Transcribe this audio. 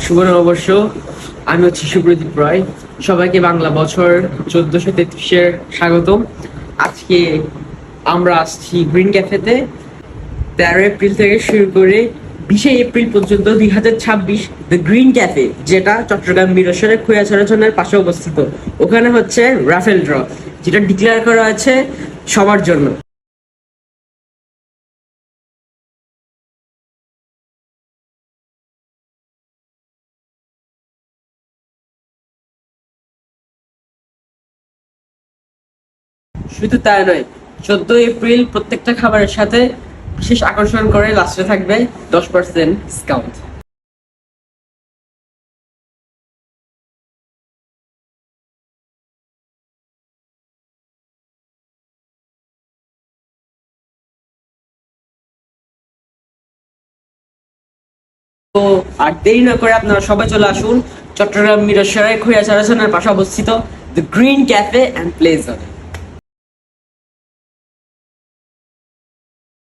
শুভ নববর্ষ। আমি হচ্ছে সুব্রদীপ রয়। সবাইকে বাংলা বছর 1433-এর স্বাগতম। আজকে আমরা আসছি গ্রিন ক্যাফেতে। 13 এপ্রিল থেকে শুরু করে 20 এপ্রিল পর্যন্ত 2026 দ্য গ্রিন ক্যাফে, যেটা চট্টগ্রাম মিরসরের খৈয়াছড়াছনের পাশে অবস্থিত। ওখানে হচ্ছে রাফেল ড্র, যেটা ডিক্লেয়ার করা আছে সবার জন্য। শুধু তাই নয়, 14 এপ্রিল প্রত্যেকটা খাবারের সাথে বিশেষ আকর্ষণ করে লাস্টে থাকবে 10% ডিসকাউন্ট। তো আর দেরি না করে আপনারা সবাই চলে আসুন চট্টগ্রাম মিরসরাই খৈয়াছড়াছনের পাশে অবস্থিত the green cafe and pleasure.